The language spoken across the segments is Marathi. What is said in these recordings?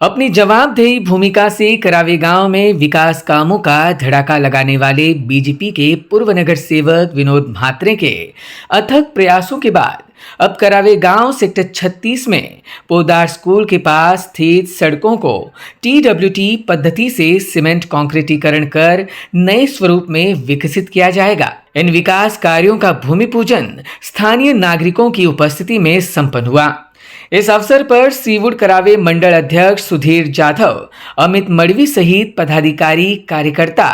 अपनी जवाबदेही भूमिका से करावे गांव में विकास कामों का धड़ाका लगाने वाले बीजेपी के पूर्व नगर सेवक विनोद म्हात्रे के अथक प्रयासों के बाद अब करावे गांव सेक्टर 36 में पोदार स्कूल के पास स्थित सड़कों को टीडब्ल्यूटी पद्धति से सीमेंट कंक्रीटीकरण कर नए स्वरूप में विकसित किया जाएगा। इन विकास कार्यों का भूमि पूजन स्थानीय नागरिकों की उपस्थिति में संपन्न हुआ। इस अवसर पर सीवुड करावे मंडल अध्यक्ष सुधीर जाधव, अमित मड़वी सहित पदाधिकारी, कार्यकर्ता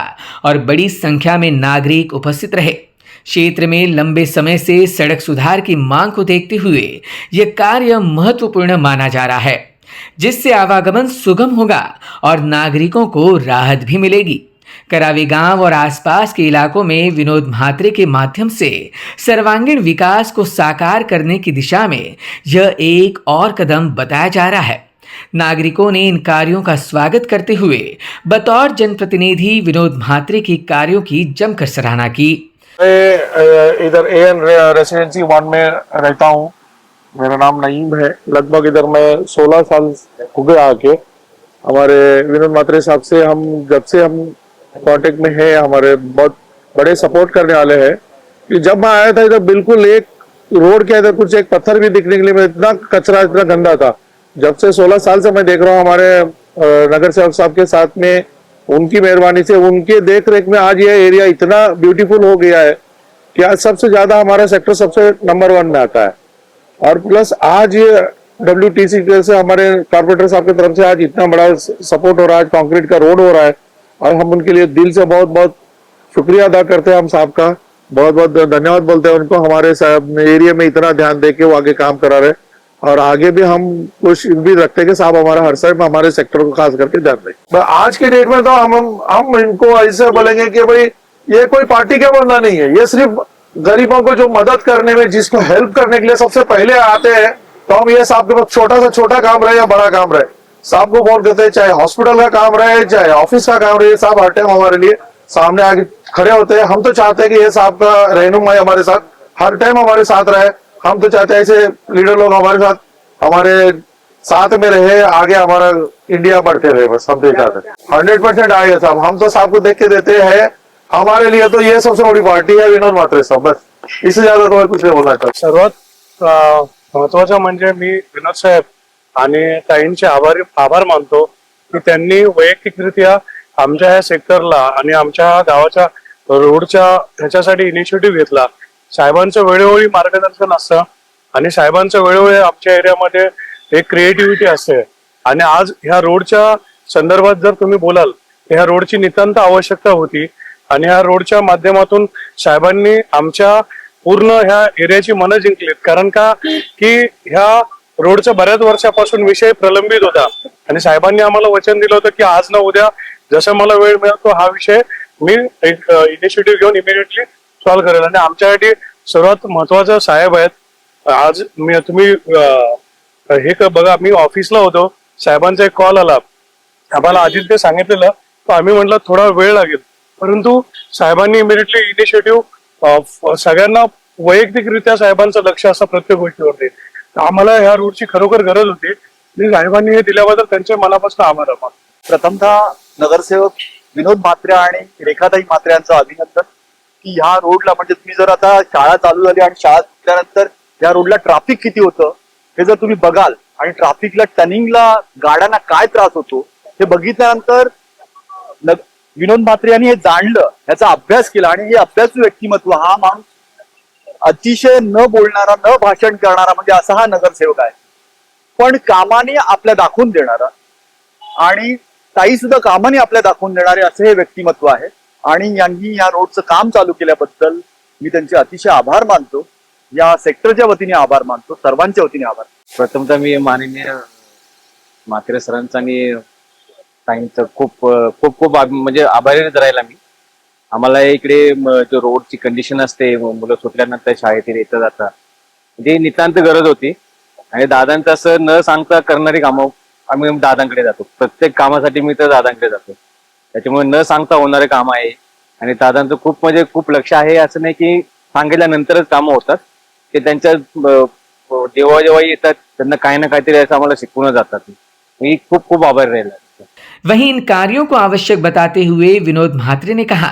और बड़ी संख्या में नागरिक उपस्थित रहे। क्षेत्र में लंबे समय से सड़क सुधार की मांग को देखते हुए यह कार्य महत्वपूर्ण माना जा रहा है, जिससे आवागमन सुगम होगा और नागरिकों को राहत भी मिलेगी। करावे गांव और आसपास के इलाकों में विनोद म्हात्रे के माध्यम से सर्वांगीण विकास को साकार करने की दिशा में यह एक और कदम बताया जा रहा है। नागरिकों ने इन कार्यों का स्वागत करते हुए बतौर जनप्रतिनिधि विनोद म्हात्रे के कार्यों की जमकर सराहना की। मैं इधर एएन रेसिडेंसी 1 में रहता हूँ। मेरा नाम नईम है। लगभग इधर मैं 16 साल हो गए आके। हमारे विनोद म्हात्रे साहब से जब से हम कांटेक्ट में है, हमारे बहुत बड़े सपोर्ट करने वाले हैं। कि जब मैं आया था इधर बिल्कुल एक रोड के इधर कुछ एक पत्थर भी दिखने के लिए इतना कचरा, इतना गंदा था। जब से 16 साल से मैं देख रहा हूँ हमारे नगर सेवक साहब के साथ में, उनकी मेहरबानी से, उनके देख रेख में आज ये एरिया इतना ब्यूटीफुल हो गया है कि आज सबसे ज्यादा हमारा सेक्टर सबसे नंबर 1 में आता है। और प्लस आज ये WTC से हमारे कारपोरेटर साहब की तरफ से आज इतना बड़ा सपोर्ट हो रहा है, कंक्रीट का रोड हो रहा है और हम उनके लिए दिल से बहुत बहुत शुक्रिया अदा करते हैं। हम साहब का बहुत बहुत धन्यवाद बोलते हैं उनको, हमारे साहब एरिया में इतना ध्यान दे के वो आगे काम करा रहे और आगे भी हम कोशिश भी रखते हैं कि साहब हमारा हर साइड में हमारे सेक्टर को खास करके ध्यान दें। आज के डेट में तो हम इनको ऐसे बोलेंगे कि भाई ये कोई पार्टी का बंदा नहीं है, ये सिर्फ गरीबों को जो मदद करने में, जिसको हेल्प करने के लिए सबसे पहले आते हैं। तो हम ये साहब के पास छोटा से छोटा काम रहे या बड़ा काम रहे, साहब को फोन करते हैं, चाहे हॉस्पिटल का काम रहे चाहे ऑफिस का काम रहे, साहब हर टाइम हमारे लिए सामने आके खड़े होते हैं। हम तो चाहते हैं कि ये साहब का रहनुमाई हमारे साथ हर टाइम हमारे साथ रहे। हम तो चाहते हैं ऐसे लीडर लोग हमारे साथ में रहे, आगे हमारा इंडिया बढ़ते रहे। बस हम तो चाहते हैं 100% आएगा साहब। हम तो साहब को देख के देते हैं। हमारे लिए तो ये सबसे बड़ी पार्टी है विनोद म्हात्रे साहब। बस इससे ज्यादा तो कुछ नहीं बोलना चाहता। सर्वात महत्वाचं म्हणजे मी विनोद साहेब आणि ताईंचे आभार मानतो की त्यांनी वैयक्तिकरित्या आमच्या ह्या सेक्टरला आणि आमच्या गावाच्या रोडच्या ह्याच्यासाठी इनिशिएटिव्ह घेतला। साहेबांचं वेळोवेळी मार्गदर्शन असतं आणि साहेबांचं वेळोवेळी आमच्या एरियामध्ये एक क्रिएटिव्हिटी असते आणि आज ह्या रोडच्या संदर्भात जर तुम्ही बोलाल तर ह्या रोडची नितांत आवश्यकता होती आणि ह्या रोडच्या माध्यमातून साहेबांनी आमच्या पूर्ण ह्या एरियाची मनं जिंकलीत। कारण का की ह्या रोडचा बऱ्याच वर्षापासून विषय प्रलंबित होता आणि साहेबांनी आम्हाला वचन दिलं होतं की आज ना उद्या जसं मला वेळ मिळतो हा विषय मी एक इनिशिएटिव्ह घेऊन इमिडिएटली सॉल्व्ह करेल। आणि आमच्यासाठी सर्वात महत्वाचं साहेब आहेत। आज तुम्ही हे बघा, मी ऑफिसला होतो, साहेबांचा एक कॉल आला, आम्हाला आधीच ते सांगितलेलं, तर आम्ही म्हटलं थोडा वेळ लागेल, परंतु साहेबांनी इमिडिएटली इनिशिएटिव्ह, सगळ्यांना वैयक्तिकरित्या साहेबांचं लक्ष असं प्रत्येक गोष्टीवरती। आम्हाला ह्या रोडची खरोखर गरज होती आणि साहेबांनी हे दिल्याबद्दल त्यांचे मनापासून आभार आहे। प्रथमतः नगरसेवक विनोद म्हात्रे आणि रेखाताई म्हात्रे यांचं अभिनंदन की ह्या रोडला, म्हणजे तुम्ही जर आता शाळा चालू झाली आणि शाळा सुटल्यानंतर या रोडला ट्रॅफिक किती होतं हे जर तुम्ही बघाल आणि ट्रॅफिकला टर्निंगला गाड्यांना काय त्रास होतो हे बघितल्यानंतर विनोद म्हात्रे यांनी हे जाणलं, याचा अभ्यास केला आणि हे अभ्यासू व्यक्तिमत्व, हा माणूस अतिशय न बोलणारा, न भाषण करणारा, म्हणजे असा हा नगरसेवक आहे, पण कामाने आपल्या दाखवून देणारा आणि ताई सुद्धा कामाने आपल्या दाखवून देणारे असे हे व्यक्तिमत्व आहे। आणि यांनी या रोडचं काम चालू केल्याबद्दल मी त्यांचे अतिशय आभार मानतो, या सेक्टरच्या वतीने आभार मानतो, सर्वांच्या वतीने आभार। प्रथमतः मी माननीय म्हात्रे सरांचा आणि ताईंचं खूप खूप खूप म्हणजे आभारीच राहिला मी। आम्हाला इकडे जो रोडची कंडिशन असते, मुलं सुटल्यानंतर शाळेत येता जाता, म्हणजे नितांत गरज होती आणि दादांचं असं न सांगता करणारी कामं आम्ही दादांकडे जातो। प्रत्येक कामासाठी मी तर दादांकडे जातो, त्याच्यामुळे न सांगता होणारे काम आहे आणि दादांचं खूप म्हणजे खूप लक्ष आहे। असं नाही की सांगितल्यानंतरच कामं होतात, ते त्यांच्या जेव्हा जेव्हा येतात त्यांना काही ना काहीतरी असं आम्हाला शिकवून जातात। मी खूप खूप आभारी राहिला. वहीं इन कार्यों को आवश्यक बताते हुए विनोद म्हात्रे ने कहा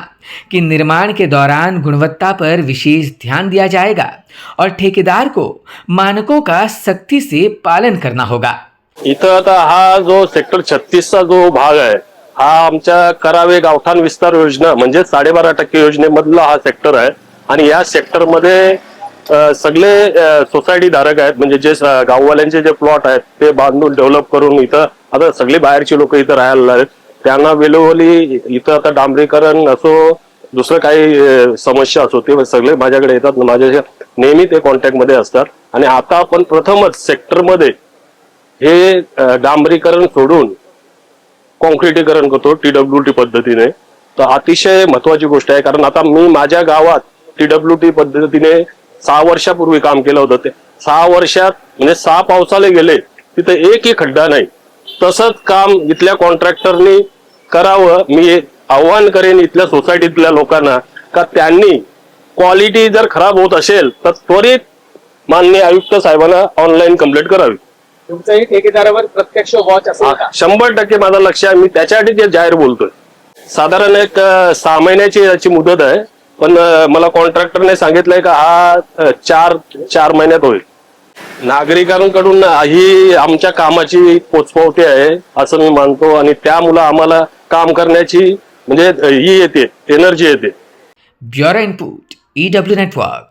कि निर्माण के दौरान गुणवत्ता पर विशेष ध्यान दिया जाएगा और ठेकेदार को मानकों का सख्ती से पालन करना होगा. इथं आता हा जो सेक्टर 36चा जो भाग आहे हा आमच्या करावे गावठाण विस्तार योजना म्हणजे 12.5% योजनेमधला हा सेक्टर आहे. आणि या सेक्टरमध्ये सगळे सोसायटी धारक आहेत, म्हणजे जे गाववाल्यांचे जे प्लॉट आहेत ते बांधून डेव्हलप करून इथं आता सगळे बाहेरची लोक इथं राहायला आहेत. त्यांना वेळोवेळी इथं आता डांबरीकरण असो दुसरं काही समस्या असो ते सगळे माझ्याकडे येतात, माझ्या नेहमी ते कॉन्टॅक्टमध्ये असतात. आणि आता आपण प्रथमच सेक्टरमध्ये हे डांबरीकरण सोडून कॉन्क्रिटीकरण करतो TWT पद्धतीने. तर अतिशय महत्वाची गोष्ट आहे, कारण आता मी माझ्या गावात TWT पद्धतीने 6 वर्षापूर्वी काम केलं होतं. ते 6 वर्षात म्हणजे 6 पावसाले गेले तिथे एकही खड्डा नाही. तसंच काम इथल्या कॉन्ट्रॅक्टरनी करावं. मी आव्हान करेन इथल्या सोसायटीतल्या लोकांना का त्यांनी क्वालिटी जर खराब होत असेल तर त्वरित माननीय आयुक्त साहेबांना ऑनलाईन कंप्लेंट करावी. तुमचंही ठेकेदारावर प्रत्यक्ष वॉच असेल का? 100% माझं लक्ष आहे. मी त्याच्यासाठी जे जाहीर बोलतोय. साधारण एक 6 महिन्याची याची मुदत आहे, पण मला कॉन्ट्रॅक्टरने सांगितलंय का हा 4 महिन्यात होईल. नागरिकांकडून ही आमच्या कामाची पोचपावती आहे असं मी मानतो. आणि त्यामुळे आम्हाला काम करण्याची म्हणजे ही येते, एनर्जी येते. Bureau input EW network.